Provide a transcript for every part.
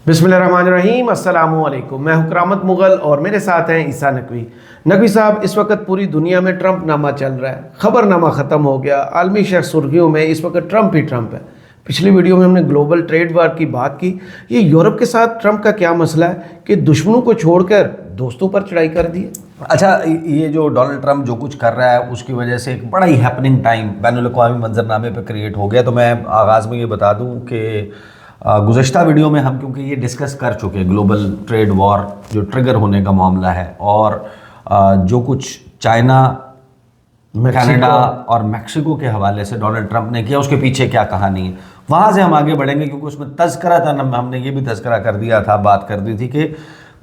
बिस्मिल्लाहिर्रहमानिर्रहीम, अस्सलाम वालेकुम। मैं हूं करामत मुगल और मेरे साथ हैं ईसा नकवी। नकवी साहब, इस वक्त पूरी दुनिया में ट्रंप नामा चल रहा है, खबरनामा ख़त्म हो गया, आलमी शहर सुर्खियों में इस वक्त ट्रंप ही ट्रंप है। पिछली वीडियो में हमने ग्लोबल ट्रेड वार की बात की। ये यूरोप के साथ ट्रंप का क्या मसला है कि दुश्मनों को छोड़कर दोस्तों पर चढ़ाई कर दी है? अच्छा, ये जो डोनाल्ड ट्रंप जो कुछ कर रहा है उसकी वजह से एक बड़ा ही हैपनिंग टाइम बैनुल-अक़वामी मंजरनामे पे क्रिएट हो गया। तो मैं आगाज़ में ये बता दूं कि गुज़श्ता वीडियो में हम क्योंकि ये डिस्कस कर चुके हैं ग्लोबल ट्रेड वॉर जो ट्रिगर होने का मामला है, और जो कुछ चाइना, कनाडा और मैक्सिको के हवाले से डोनाल्ड ट्रंप ने किया, उसके पीछे क्या कहानी है, वहाँ से हम आगे बढ़ेंगे। क्योंकि उसमें तज़किरा था, हमने ये भी तज़किरा कर दिया था, बात कर दी थी कि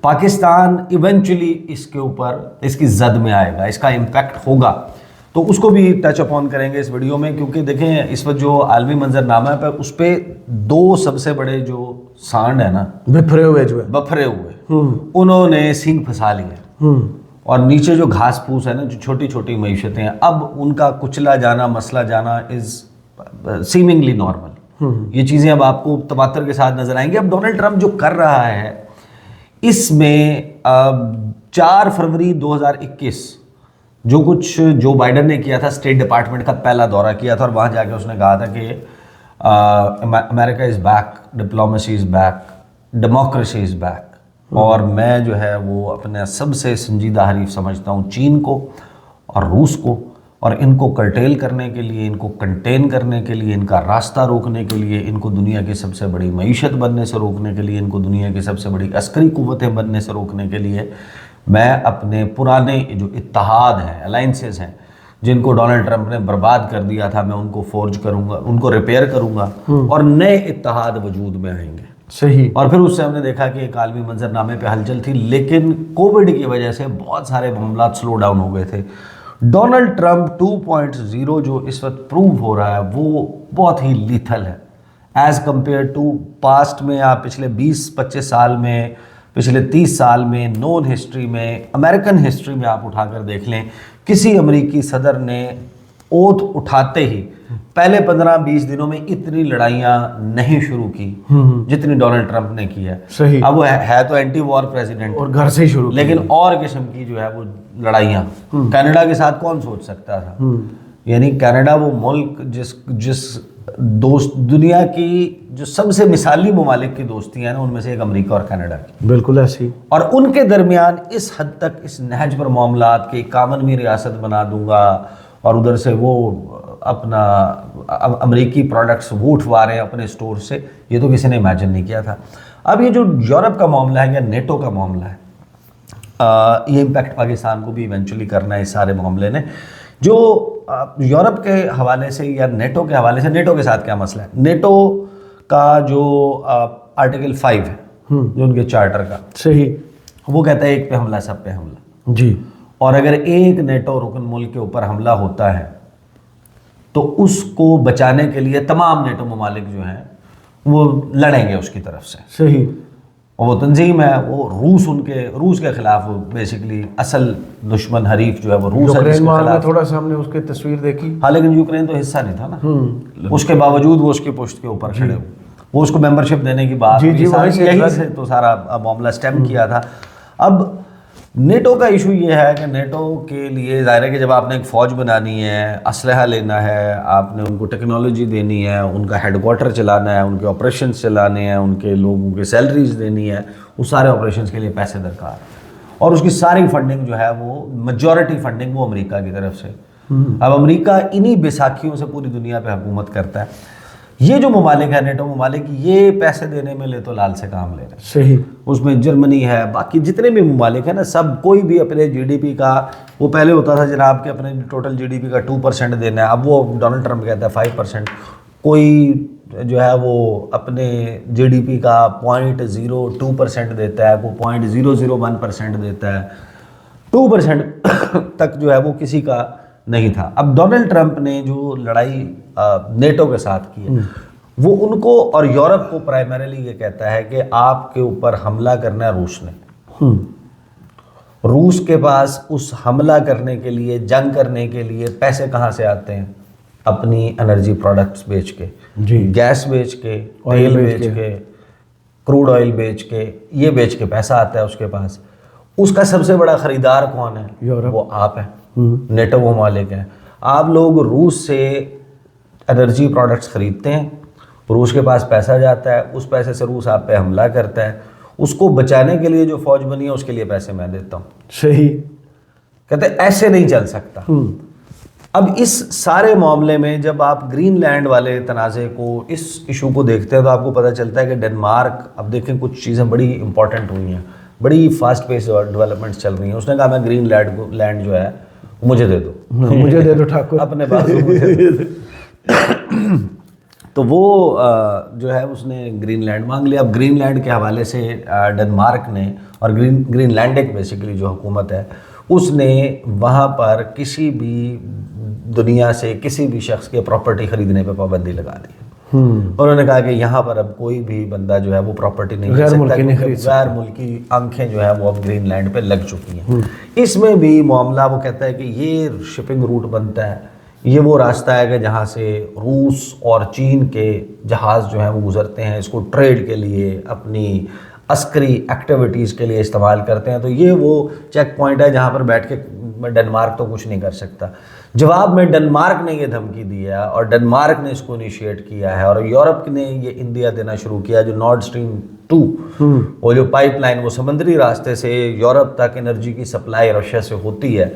पाकिस्तान इवेंचुअली इसके ऊपर, इसकी जद में आएगा, इसका इम्पैक्ट होगा। तो उसको भी टच अपॉन करेंगे इस वीडियो में। क्योंकि देखें, इस वक्त जो आलमी मंजरनामा है उस पर दो सबसे बड़े जो सांड है ना, बफरे हुए उन्होंने सींग फंसा लिए, और नीचे जो घास फूस है ना, जो छोटी छोटी मईशतें हैं, अब उनका कुचला जाना, मसला जाना इज सीमिंगली नॉर्मल। ये चीज़ें अब आपको तवातर के साथ नजर आएंगी। अब डोनाल्ड ट्रंप जो कर रहा है इसमें 4 फरवरी 2021 जो कुछ जो बाइडन ने किया था, स्टेट डिपार्टमेंट का पहला दौरा किया था, और वहाँ जाके उसने कहा था कि America is back, diplomacy is back, democracy is back. और मैं जो है वो अपने सबसे संजीदा हरीफ समझता हूँ चीन को और रूस को, और इनको कर्टेल करने के लिए, इनको कंटेन करने के लिए, इनका रास्ता रोकने के लिए, इनको दुनिया की सबसे बड़ी मईशत बनने से रोकने के लिए, इनको दुनिया की सबसे बड़ी अस्करी कुव्वतें बनने से रोकने के लिए मैं अपने पुराने जो इत्तेहाद हैं, अलाइंसेस हैं, जिनको डोनाल्ड ट्रंप ने बर्बाद कर दिया था, मैं उनको फोर्ज करूँगा, उनको रिपेयर करूँगा, और नए इत्तेहाद वजूद में आएंगे। सही। और फिर उससे हमने देखा कि एक आलमी मंजरनामे पे हलचल थी, लेकिन कोविड की वजह से बहुत सारे मामला स्लो डाउन हो गए थे। डोनाल्ड ट्रंप 2.0 जो इस वक्त प्रूव हो रहा है वो बहुत ही लीथल है एज़ कम्पेयर टू पास्ट में। आप पिछले 20-25 साल में, पिछले 30 साल में, नोन हिस्ट्री में, अमेरिकन हिस्ट्री में आप उठाकर देख लें, किसी अमेरिकी सदर ने ओथ उठाते ही पहले 15-20 दिनों में इतनी लड़ाइयाँ नहीं शुरू की जितनी डोनाल्ड ट्रंप ने की है। सही। अब वो है तो एंटी वॉर प्रेसिडेंट, और घर से ही शुरू, लेकिन और किस्म की जो है वो लड़ाइयाँ। कनाडा के साथ कौन सोच सकता था? यानी कनाडा वो मुल्क जिस दोस्त, दुनिया की जो सबसे मिसाली ममालिक की दोस्ती है ना, उनमें से एक अमेरिका और कनाडा की, बिल्कुल ऐसी। और उनके दरमियान इस हद तक इस नहज पर मामलात के 51वीं रियासत बना दूंगा, और उधर से वो अपना अमेरिकी प्रोडक्ट्स वो उठवा रहे हैं अपने स्टोर से, ये तो किसी ने इमेजिन नहीं किया था। अब ये जो यूरोप का मामला है या नेटो का मामला है, ये इम्पैक्ट पाकिस्तान को भी इवेंचुअली करना है इस सारे मामले ने। जो यूरोप के हवाले से या नेटो के हवाले से, नेटो के साथ क्या मसला है? नेटो का जो आर्टिकल 5 है जो उनके चार्टर का, सही, वो कहता है एक पे हमला सब पे हमला जी। और अगर एक नेटो रुकन मुल्क के ऊपर हमला होता है तो उसको बचाने के लिए तमाम नेटो ममालिक जो हैं वो लड़ेंगे उसकी तरफ से। सही। और वो तंजीम है, वो रूस के खिलाफ बेसिकली असल दुश्मन हरीफ जो है वो रूस है, जिसके खिलाफ थोड़ा सा हमने उसकी तस्वीर देखी। हाँ, लेकिन यूक्रेन तो हिस्सा नहीं था ना, उसके बावजूद वो उसकी पुश्त के ऊपर खड़े हुए, वो उसको मेंबरशिप देने की बात, यही से तो सारा मामला स्टेम किया था। अब नेटो का इशू ये है कि नेटो के लिए ज़ाहिर है कि जब आपने एक फ़ौज बनानी है, असलहा लेना है, आपने उनको टेक्नोलॉजी देनी है, उनका हेडक्वार्टर चलाना है, उनके ऑपरेशंस चलाने हैं, उनके लोगों की सैलरीज देनी है, उस सारे ऑपरेशंस के लिए पैसे दरकार है, और उसकी सारी फंडिंग जो है वो मेजॉरिटी फंडिंग वो अमेरिका की तरफ से। अब अमेरिका इन्हीं बैसाखियों से पूरी दुनिया पर हुकूमत करता है। ये जो ममालिक है, नेटो ममालिक, ये पैसे देने में ले तो लाल से काम ले रहे हैं। सही। उसमें जर्मनी है, बाकी जितने भी ममालिक हैं ना, सब कोई भी अपने जीडीपी का, वो पहले होता था जनाब के अपने टोटल जीडीपी का 2% देना है, अब वो डोनाल्ड ट्रंप कहता है 5%। कोई जो है वो अपने जीडीपी का 0.02% देता है, कोई 0.001% देता है, 2% तक जो है वो किसी का नहीं था। अब डोनाल्ड ट्रंप ने जो लड़ाई नेटो के साथ की है, वो उनको और यूरोप को प्राइमरीली ये कहता है कि आपके ऊपर हमला करना है रूस ने। रूस के पास उस हमला करने के लिए, जंग करने के लिए पैसे कहाँ से आते हैं? अपनी एनर्जी प्रोडक्ट्स बेच के, जी, गैस बेच के, तेल बेच के, क्रूड ऑयल बेच के पैसा आता है उसके पास। उसका सबसे बड़ा ख़रीदार कौन है? यूरोप। वो आप हैं, नेटो ममालिक हैं। आप लोग रूस से एनर्जी प्रोडक्ट्स ख़रीदते हैं, रूस के पास पैसा जाता है, उस पैसे से रूस आप पे हमला करता है, उसको बचाने के लिए जो फ़ौज बनी है उसके लिए पैसे मैं देता हूँ। सही। कहते ऐसे नहीं चल सकता। अब इस सारे मामले में जब आप ग्रीनलैंड वाले तनाज़े को, इस इशू को देखते हैं तो आपको पता चलता है कि डेनमार्क, अब देखें कुछ चीज़ें बड़ी इंपॉर्टेंट हुई हैं, बड़ी फास्ट पेस डेवलपमेंट्स चल रही हैं। उसने कहा मैं ग्रीनलैंड जो है मुझे दे दो, मुझे दे दो ठाकुर, अपने पास मुझे दे दो। तो वो जो है उसने ग्रीनलैंड मांग लिया। अब ग्रीनलैंड के हवाले से डेनमार्क ने, और ग्रीनलैंडिक बेसिकली जो हुकूमत है उसने वहाँ पर किसी भी दुनिया से किसी भी शख्स के प्रॉपर्टी ख़रीदने पर पाबंदी लगा दी है। उन्होंने कहा कि यहाँ पर अब कोई भी बंदा जो है वो प्रॉपर्टी नहीं खरीद सकता, गैर मुल्की आंखें जो है वो अब ग्रीनलैंड पे लग चुकी हैं। इसमें भी मामला वो कहता है कि ये शिपिंग रूट बनता है, ये वो रास्ता है कि जहाँ से रूस और चीन के जहाज़ जो हैं वो गुजरते हैं, इसको ट्रेड के लिए, अपनी अस्करी एक्टिविटीज़ के लिए इस्तेमाल करते हैं। तो ये वो चेक पॉइंट है जहाँ पर बैठ के डेनमार्क तो कुछ नहीं कर सकता। जवाब में डेनमार्क ने ये धमकी दी है और डेनमार्क ने इसको इनिशिएट किया है, और यूरोप ने ये इंडिया देना शुरू किया। जो नॉर्ड स्ट्रीम 2 वो जो पाइपलाइन, वो समुद्री रास्ते से यूरोप तक एनर्जी की सप्लाई रशिया से होती है,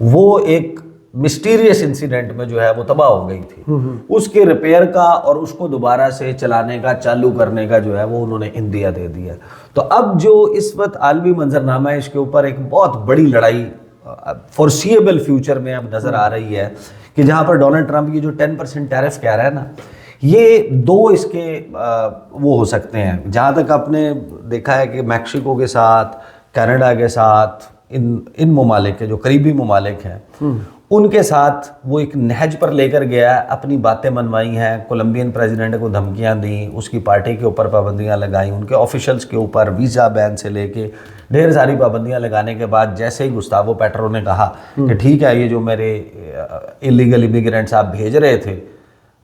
वो एक मिस्टीरियस इंसिडेंट में जो है वो तबाह हो गई थी। उसके रिपेयर का और उसको दोबारा से चलाने का, चालू करने का जो है वो उन्होंने इंडिया दे दिया। तो अब जो इस वक्त आलमी मंजरनामा है, इसके ऊपर एक बहुत बड़ी लड़ाई फोर्सिएबल फ्यूचर में अब नज़र आ रही है कि जहाँ पर डोनाल्ड ट्रंप ये जो 10% टैरिफ कह रहा है ना, ये दो इसके वो हो सकते हैं। जहाँ तक आपने देखा है कि मैक्सिको के साथ, कनाडा के साथ, इन ममालिक के जो करीबी ममालिक हैं उनके साथ वो एक नहज पर लेकर गया, अपनी बातें मनवाई हैं, कोलंबियन प्रेसिडेंट को धमकियां दी, उसकी पार्टी के ऊपर पाबंदियां लगाई, उनके ऑफिशियल्स के ऊपर वीज़ा बैन से लेके ढेर सारी पाबंदियां लगाने के बाद जैसे ही गुस्तावो पेट्रो ने कहा कि ठीक है, ये जो मेरे इलीगल इमिग्रेंट्स आप भेज रहे थे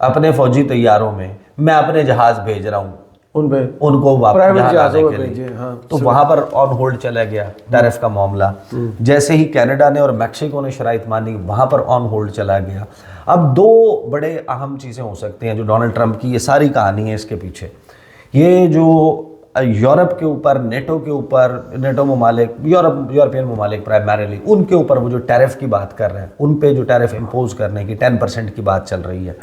अपने फौजी तैयारों में, मैं अपने जहाज़ भेज रहा हूँ उनको वापस लाने के लिए, तो वहाँ पर ऑन होल्ड चला गया टैरिफ का मामला। जैसे ही कनाडा ने और मैक्सिको ने शराइत मानी, वहाँ पर ऑन होल्ड चला गया। अब दो बड़े अहम चीज़ें हो सकती हैं जो डोनाल्ड ट्रंप की ये सारी कहानी है इसके पीछे। ये जो यूरोप के ऊपर, नेटो के ऊपर, नेटो ममालिक, यूरोपियन ममालिक प्राइमरीली, उनके ऊपर वो जो टैरिफ की बात कर रहे हैं, उन पे जो टैरिफ इम्पोज करने की 10% की बात चल रही है,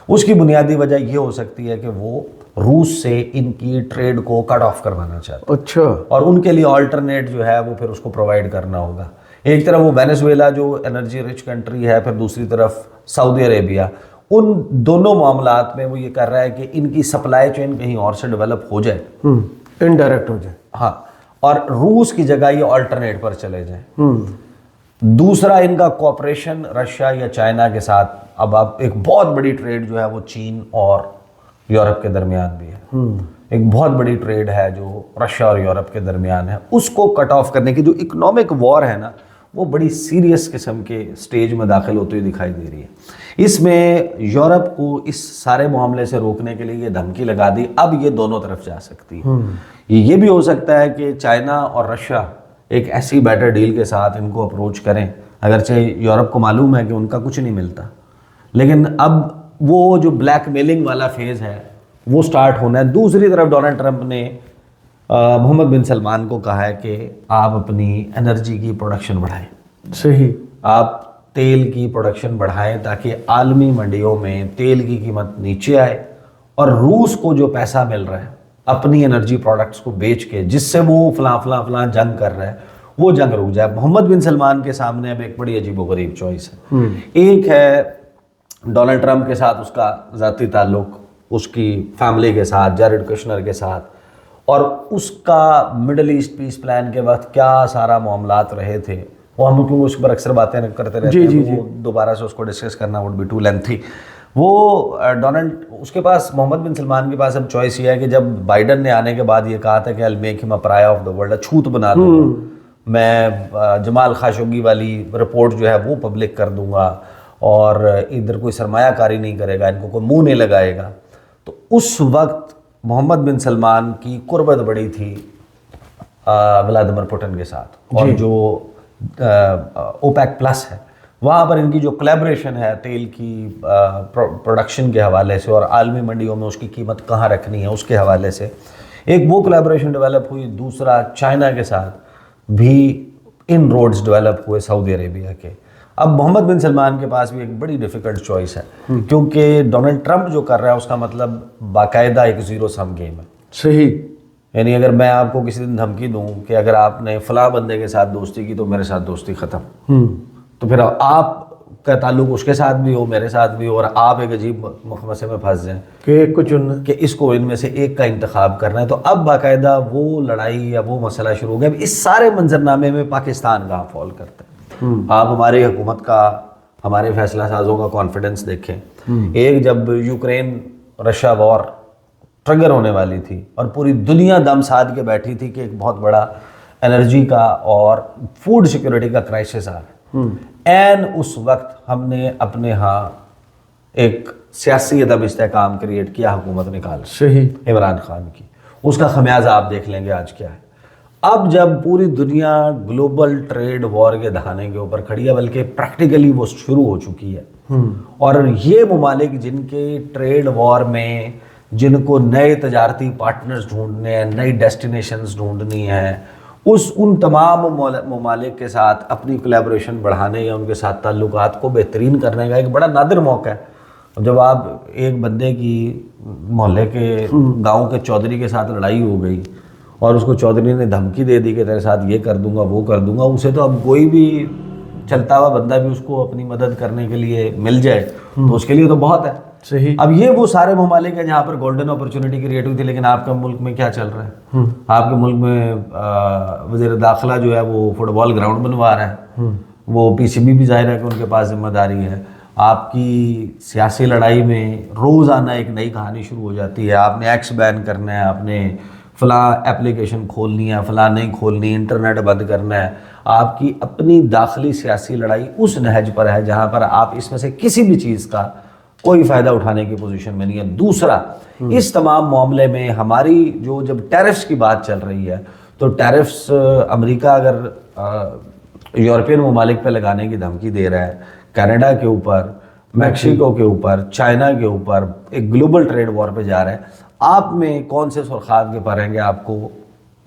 उसकी बुनियादी वजह ये हो सकती है कि वो रूस से इनकी ट्रेड को कट ऑफ करवाना चाहते हैं। अच्छा। और उनके लिए ऑल्टरनेट जो है वो फिर उसको प्रोवाइड करना होगा। एक तरफ वो वेनेजुएला जो एनर्जी रिच कंट्री है, फिर दूसरी तरफ सऊदी अरेबिया, उन दोनों मामलात में वो ये कर रहा है कि इनकी सप्लाई चेन कहीं और से डेवलप हो जाए, इनडायरेक्ट हो जाए, हाँ, और रूस की जगह ये ऑल्टरनेट पर चले जाए। दूसरा, इनका कोऑपरेशन रशिया या चाइना के साथ, अब आप एक बहुत बड़ी ट्रेड जो है वो चीन और यूरोप के दरमियान भी है। एक बहुत बड़ी ट्रेड है जो रशिया और यूरोप के दरमियान है, उसको कट ऑफ करने की जो इकोनॉमिक वॉर है ना, वो बड़ी सीरियस किस्म के स्टेज में दाखिल होती हुई दिखाई दे रही है। इसमें यूरोप को इस सारे मामले से रोकने के लिए ये धमकी लगा दी। अब ये दोनों तरफ जा सकती है। ये भी हो सकता है कि चाइना और रशिया एक ऐसी बेटर डील के साथ इनको अप्रोच करें, अगरचे यूरोप को मालूम है कि उनका कुछ नहीं मिलता, लेकिन अब वो जो ब्लैक मेलिंग वाला फेज़ है वो स्टार्ट होना है। दूसरी तरफ डोनाल्ड ट्रंप ने मोहम्मद बिन सलमान को कहा है कि आप अपनी एनर्जी की प्रोडक्शन बढ़ाएं। सही। आप तेल की प्रोडक्शन बढ़ाएं ताकि आलमी मंडियों में तेल की कीमत नीचे आए और रूस को जो पैसा मिल रहा है अपनी एनर्जी प्रोडक्ट्स को बेच के, जिससे वो फलां जंग कर रहा है, वो जंग रुक जाए। मोहम्मद बिन सलमान के सामने अब एक बड़ी अजीबोगरीब चॉइस है। एक है डोनाल्ड ट्रंप के साथ उसका ज़ाती ताल्लुक, उसकी फैमिली के साथ, जैरेड कुशनर के साथ, और उसका मिडल ईस्ट पीस प्लान के वक्त क्या सारा मामलात रहे थे, वो हम क्योंकि उस पर अक्सर बातें करते रहते हैं, तो वो दोबारा से उसको डिस्कस करना वुड बी टू लेंथी। वो उसके पास, मोहम्मद बिन सलमान के पास अब चॉइस ये है कि जब बाइडन ने आने के बाद ये कहा था कि I will make him a पराया ऑफ द वर्ल्ड, छूत बना दूंगा मैं, जमाल खाशोगी वाली रिपोर्ट जो है वो पब्लिक कर दूंगा और इधर कोई सरमायाकारी नहीं करेगा, इनको कोई मुंह नहीं लगाएगा, तो उस वक्त محمد بن سلمان کی قربت بڑی تھی ولادیمر پوٹن کے ساتھ، اور جو اوپیک پلس ہے وہاں پر ان کی جو کولیبریشن ہے تیل کی پروڈکشن کے حوالے سے اور عالمی منڈیوں میں اس کی قیمت کہاں رکھنی ہے اس کے حوالے سے، ایک وہ کولیبریشن ڈیولپ ہوئی. دوسرا چائنا کے ساتھ بھی ان روڈز ڈیولپ ہوئے سعودی عربیہ کے. اب محمد بن سلمان کے پاس بھی ایک بڑی ڈیفیکلٹ چوائس ہے، کیونکہ ڈونلڈ ٹرمپ جو کر رہا ہے اس کا مطلب باقاعدہ ایک زیرو سم گیم ہے. صحیح. یعنی اگر میں آپ کو کسی دن دھمکی دوں کہ اگر آپ نے فلاں بندے کے ساتھ دوستی کی تو میرے ساتھ دوستی ختم، تو پھر آپ کا تعلق اس کے ساتھ بھی ہو میرے ساتھ بھی ہو، اور آپ ایک عجیب مخمصے میں پھنس جائیں کہ ایک کو چننا، کہ اس کو ان میں سے ایک کا انتخاب کرنا ہے. تو اب باقاعدہ وہ لڑائی یا وہ مسئلہ شروع ہو گیا. اس سارے منظرنامے میں پاکستان کہاں فال کرتا ہے؟ آپ ہماری حکومت کا، ہمارے فیصلہ سازوں کا کانفیڈنس دیکھیں. ایک جب یوکرین رشیا وار ٹرگر ہونے والی تھی اور پوری دنیا دم ساتھ کے بیٹھی تھی کہ ایک بہت بڑا انرجی کا اور فوڈ سیکورٹی کا کرائسس آ رہا ہے، این اس وقت ہم نے اپنے ہاں ایک سیاسی عدم استحکام کریٹ کیا حکومت نکال صحیح عمران خان کی. اس کا خمیازہ آپ دیکھ لیں گے آج کیا ہے. اب جب پوری دنیا گلوبل ٹریڈ وار کے دہانے کے اوپر کھڑی ہے، بلکہ پریکٹیکلی وہ شروع ہو چکی ہے، اور یہ ممالک جن کے ٹریڈ وار میں جن کو نئے تجارتی پارٹنرز ڈھونڈنے ہیں، نئی ڈیسٹینیشنز ڈھونڈنی ہیں، ان تمام ممالک کے ساتھ اپنی کولیبریشن بڑھانے یا ان کے ساتھ تعلقات کو بہترین کرنے کا ایک بڑا نادر موقع ہے. جب آپ ایک بندے کی محلے کے گاؤں کے چودھری کے ساتھ لڑائی ہو گئی اور اس کو چودھری نے دھمکی دے دی کہ تیرے ساتھ یہ کر دوں گا وہ کر دوں گا، اسے تو اب کوئی بھی چلتا ہوا بندہ بھی اس کو اپنی مدد کرنے کے لیے مل جائے تو اس کے لیے تو بہت ہے. صحیح. اب یہ وہ سارے ممالک ہیں جہاں پر گولڈن اپرچونٹی کریٹ ہوئی تھی. لیکن آپ کے ملک میں کیا چل رہا ہے؟ آپ کے ملک میں وزیر داخلہ جو ہے وہ فٹ بال گراؤنڈ بنوا رہا ہے، وہ پی سی بی بھی ظاہر ہے کہ ان کے پاس ذمہ داری ہے. آپ کی سیاسی لڑائی میں روزانہ ایک نئی کہانی شروع ہو جاتی ہے. آپ نے ایکس بین کرنا ہے، آپ نے فلاں اپلیکیشن کھولنی ہے، فلاں نہیں کھولنی، انٹرنیٹ بند کرنا ہے. آپ کی اپنی داخلی سیاسی لڑائی اس نہج پر ہے جہاں پر آپ اس میں سے کسی بھی چیز کا کوئی فائدہ اٹھانے کی پوزیشن میں نہیں ہے. دوسرا، اس تمام معاملے میں ہماری جب ٹیرفس کی بات چل رہی ہے تو ٹیرفس امریکہ اگر یورپین ممالک پہ لگانے کی دھمکی دے رہا ہے، کینیڈا کے اوپر، میکسیکو کے اوپر، چائنا کے اوپر، ایک گلوبل ٹریڈ وار پہ جا رہا ہے، آپ میں کون سے سرخاب کے پر ہیں کہ آپ کو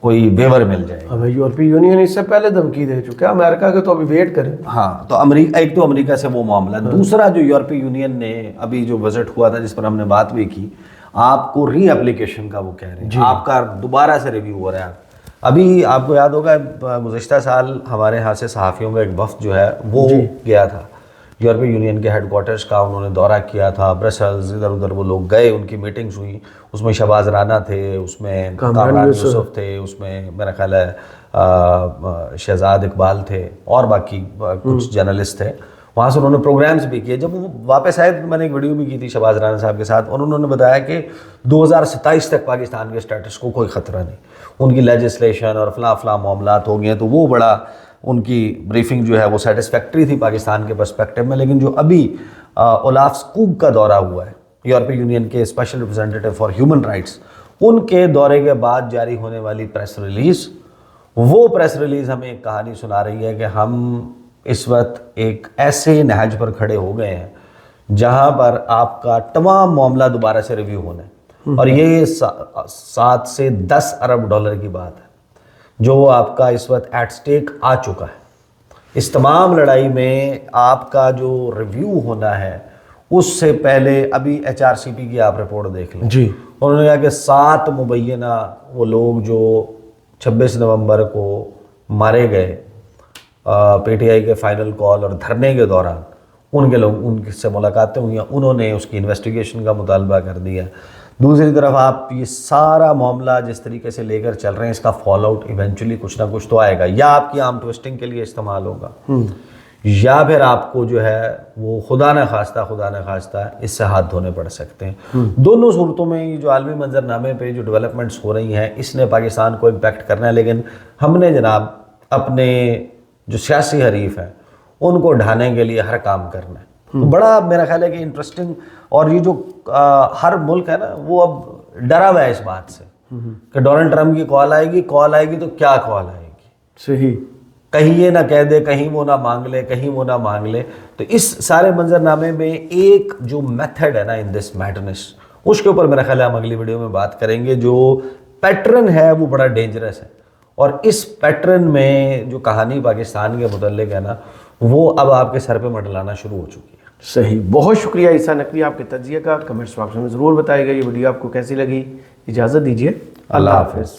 کوئی ویور مل جائے؟ ہمیں یورپی یونین اس سے پہلے دھمکی دے چکا ہے، امریکہ کے تو ابھی ویٹ کریں. ہاں، تو امریکہ، ایک تو امریکہ سے وہ معاملہ. دوسرا جو یورپی یونین نے ابھی جو وزٹ ہوا تھا جس پر ہم نے بات بھی کی، آپ کو ری اپلیکیشن کا وہ کہہ رہے ہیں، آپ کا دوبارہ سے ریویو ہو رہا ہے. ابھی آپ کو یاد ہوگا گزشتہ سال ہمارے یہاں سے صحافیوں کا ایک وفد جو ہے وہ گیا تھا یورپی یونین کے ہیڈ کوارٹرز کا، انہوں نے دورہ کیا تھا، برسلز، ادھر ادھر وہ لوگ گئے، ان کی میٹنگز ہوئی. اس میں شہباز رانا تھے، اس میں کامران یوسف تھے، اس میں میرا خیال ہے شہزاد اقبال تھے، اور باقی کچھ جرنلسٹ تھے. وہاں سے انہوں نے پروگرامز بھی کیے. جب وہ واپس آئے تو میں نے ایک ویڈیو بھی کی تھی شہباز رانا صاحب کے ساتھ، اور انہوں نے بتایا کہ 2027 تک پاکستان کے سٹیٹس کو کوئی خطرہ نہیں، ان کی لیجسلیشن اور فلاں فلاں معاملات ہو گئے ہیں. تو وہ بڑا ان کی بریفنگ جو ہے وہ سیٹسفیکٹری تھی پاکستان کے پرسپیکٹیو میں. لیکن جو ابھی اولاف سکوگ کا دورہ ہوا ہے، یورپی یونین کے special representative for human rights, ان کے دورے کے بعد جاری ہونے والی پریس ریلیز، وہ پریس ریلیز ہمیں ایک کہانی سنا رہی ہے کہ ہم اس وقت ایک ایسے نہج پر کھڑے ہو گئے ہیں جہاں پر آپ کا تمام معاملہ دوبارہ سے ریویو ہونا ہے. اور یہ 7 سے 10 ارب ڈالر کی بات ہے جو آپ کا اس وقت ایٹ سٹیک آ چکا ہے. اس تمام لڑائی میں آپ کا جو ریویو ہونا ہے اس سے پہلے ابھی ایچ آر سی پی کی آپ رپورٹ دیکھ لیں. جی، انہوں نے کہا کہ 7 مبینہ وہ لوگ جو 26 نومبر کو مارے گئے پی ٹی آئی کے فائنل کال اور دھرنے کے دوران، ان سے ملاقاتیں ہوئی ہیں، انہوں نے اس کی انویسٹیگیشن کا مطالبہ کر دیا. دوسری طرف آپ یہ سارا معاملہ جس طریقے سے لے کر چل رہے ہیں، اس کا فال آؤٹ ایونچولی کچھ نہ کچھ تو آئے گا، یا آپ کی آرم ٹوسٹنگ کے لیے استعمال ہوگا، یا پھر آپ کو جو ہے وہ خدا نہ خواستہ اس سے ہاتھ دھونے پڑ سکتے ہیں. دونوں صورتوں میں یہ جو عالمی منظرنامے پہ جو ڈیولپمنٹس ہو رہی ہیں اس نے پاکستان کو امپیکٹ کرنا ہے. لیکن ہم نے جناب اپنے جو سیاسی حریف ہیں ان کو ڈھانے کے لیے ہر کام کرنا ہے. بڑا میرا خیال ہے کہ انٹرسٹنگ، اور یہ جو ہر ملک ہے نا وہ اب ڈرا ہوا ہے اس بات سے کہ ڈونلڈ ٹرمپ کی کال آئے گی تو کیا کال آئے گی، صحیح، کہیں یہ نہ کہہ دے، کہیں وہ نہ مانگ لے، کہیں وہ نہ مانگ لے. تو اس سارے منظرنامے میں ایک جو میتھڈ ہے نا ان دس میڈنس، اس کے اوپر میرا خیال ہے ہم اگلی ویڈیو میں بات کریں گے. جو پیٹرن ہے وہ بڑا ڈینجرس ہے، اور اس پیٹرن میں جو کہانی پاکستان کے متعلق ہے نا وہ اب آپ کے سر پہ منڈلانا شروع ہو چکی ہے. صحیح. بہت شکریہ عیسیٰ نقوی آپ کے تجزیے کا. کمنٹس باکس میں ضرور بتائیے گا یہ ویڈیو آپ کو کیسی لگی. اجازت دیجیے، اللہ حافظ.